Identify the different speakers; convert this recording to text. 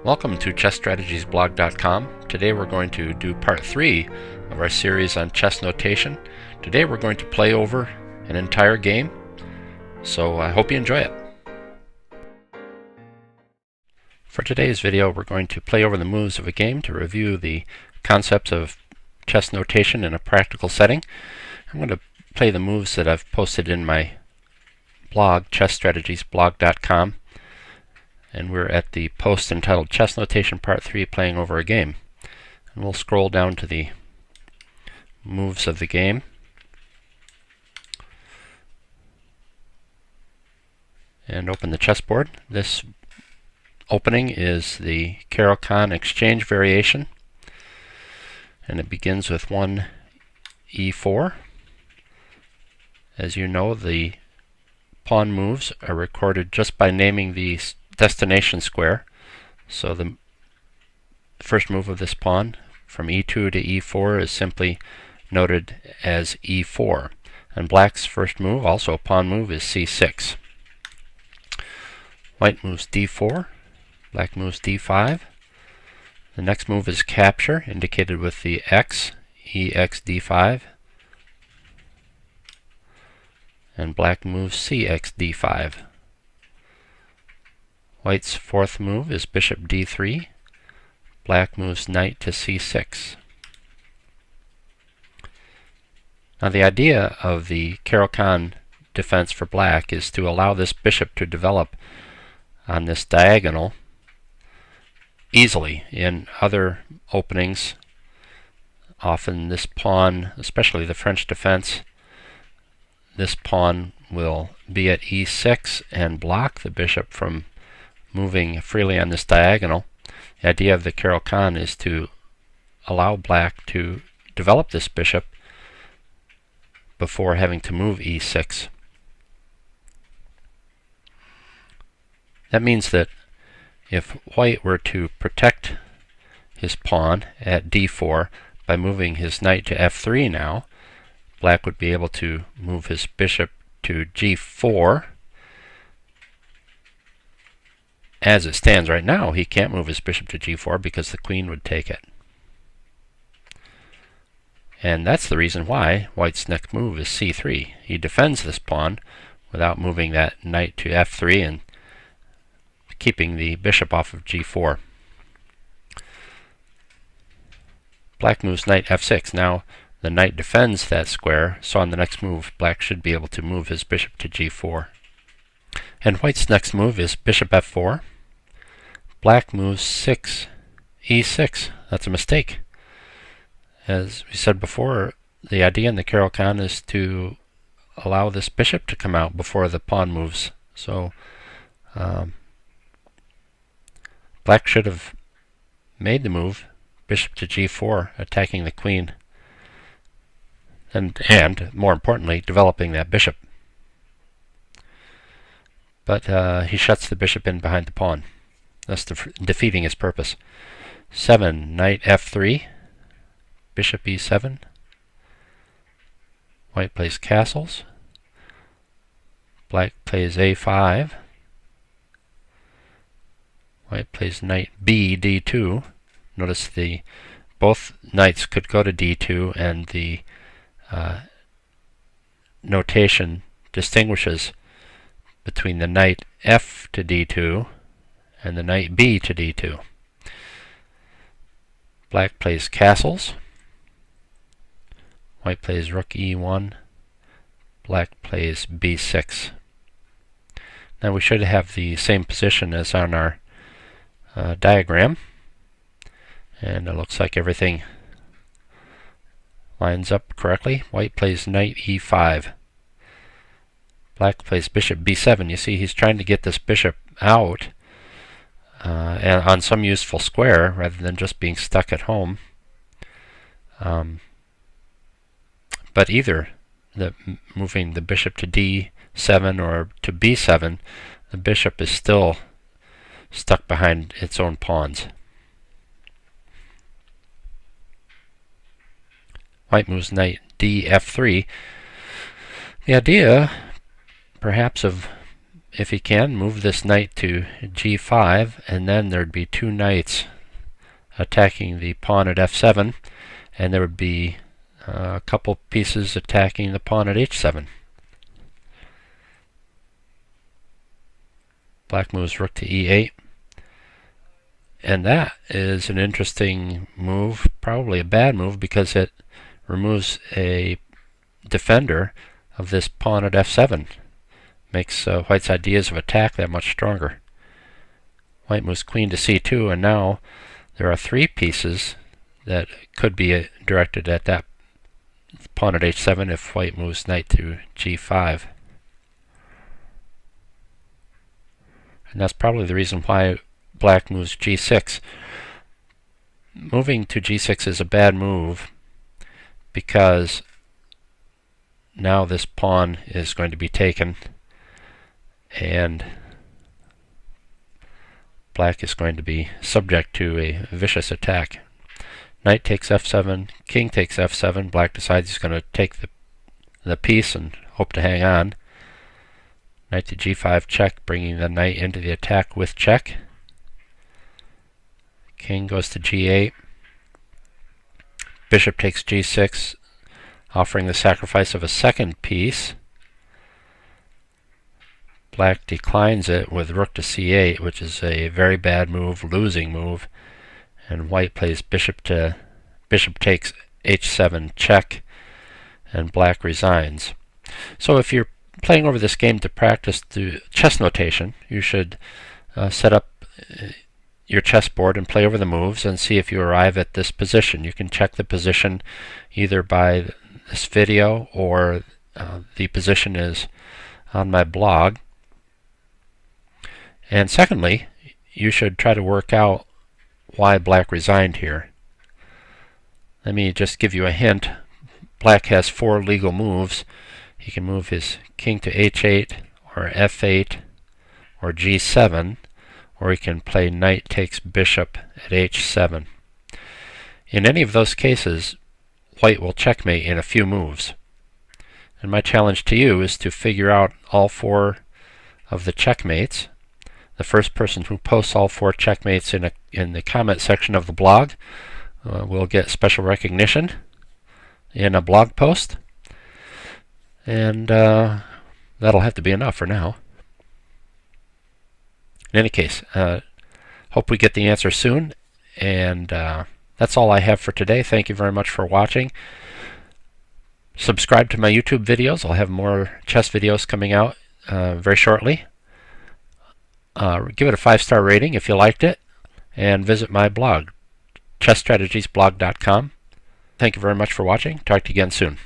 Speaker 1: Welcome to ChessStrategiesBlog.com. Today we're going to do part 3 of our series on chess notation. Today we're going to play over an entire game, so I hope you enjoy it. For today's video we're going to play over the moves of a game to review the concepts of chess notation in a practical setting. I'm going to play the moves that I've posted in my blog, ChessStrategiesBlog.com. And we're at the post entitled Chess Notation Part 3, Playing Over a Game. And we'll scroll down to the moves of the game. And open the chessboard. This opening is the Caro-Kann exchange variation. And it begins with 1 e4. As you know, the pawn moves are recorded just by naming the destination square. So the first move of this pawn from e2 to e4 is simply noted as e4. And black's first move, also a pawn move, is c6. White moves d4, black moves d5. The next move is capture, indicated with the x, ex d5. And black moves cx d5. White's fourth move is bishop d3. Black moves knight to c6. Now the idea of the Caro-Kann defense for black is to allow this bishop to develop on this diagonal easily. In other openings, often this pawn, especially the French defense, this pawn will be at e6 and block the bishop from moving freely on this diagonal. The idea of the Caro-Kann is to allow black to develop this bishop before having to move e6. That means that if white were to protect his pawn at d4 by moving his knight to f3 now, black would be able to move his bishop to g4. As it stands right now, he can't move his bishop to g4 because the queen would take it. And that's the reason why white's next move is c3. He defends this pawn without moving that knight to f3 and keeping the bishop off of g4. Black moves knight f6. Now the knight defends that square, so on the next move black should be able to move his bishop to g4. And white's next move is bishop f4. Black moves e6. That's a mistake. As we said before, the idea in the Caro-Kann is to allow this bishop to come out before the pawn moves. So black should have made the move bishop to g4, attacking the queen, and more importantly, developing that bishop. But he shuts the bishop in behind the pawn, thus defeating his purpose. 7, knight f3, bishop e7. White plays castles. Black plays a5. White plays knight b d2. Notice both knights could go to d2, and the notation distinguishes between the knight f to d2 and the knight b to d2. Black plays castles. White plays rook e1. Black plays b6. Now we should have the same position as on our diagram, and it looks like everything lines up correctly. White plays knight e5. Black plays bishop b7. You see, he's trying to get this bishop out and on some useful square rather than just being stuck at home. But either moving the bishop to d7 or to b7, the bishop is still stuck behind its own pawns. White moves knight d f3. The idea, perhaps, of if he can, move this knight to g5, and then there'd be two knights attacking the pawn at f7, and there would be a couple pieces attacking the pawn at h7. Black moves rook to e8. And that is an interesting move, probably a bad move, because it removes a defender of this pawn at f7. Makes White's ideas of attack that much stronger. White moves queen to c2, and now there are three pieces that could be directed at that pawn at h7 if White moves knight to g5. And that's probably the reason why Black moves g6. Moving to g6 is a bad move because now this pawn is going to be taken and Black is going to be subject to a vicious attack. Knight takes f7, king takes f7. Black decides he's going to take the piece and hope to hang on. Knight to g5 check, bringing the knight into the attack with check. King goes to g8. Bishop takes g6, offering the sacrifice of a second piece. Black declines it with rook to c8, which is a very bad move, losing move. And White plays bishop takes h7 check, and Black resigns. So if you're playing over this game to practice the chess notation, you should set up your chessboard and play over the moves and see if you arrive at this position. You can check the position either by this video or the position is on my blog. And secondly, you should try to work out why Black resigned here. Let me just give you a hint. Black has four legal moves. He can move his king to h8 or f8 or g7, or he can play knight takes bishop at h7. In any of those cases, White will checkmate in a few moves. And my challenge to you is to figure out all four of the checkmates. The first person who posts all four checkmates in the comment section of the blog will get special recognition in a blog post. And that'll have to be enough for now. In any case, hope we get the answer soon. And that's all I have for today. Thank you very much for watching. Subscribe to my YouTube videos. I'll have more chess videos coming out very shortly. Give it a 5-star rating if you liked it, and visit my blog, chessstrategiesblog.com. Thank you very much for watching. Talk to you again soon.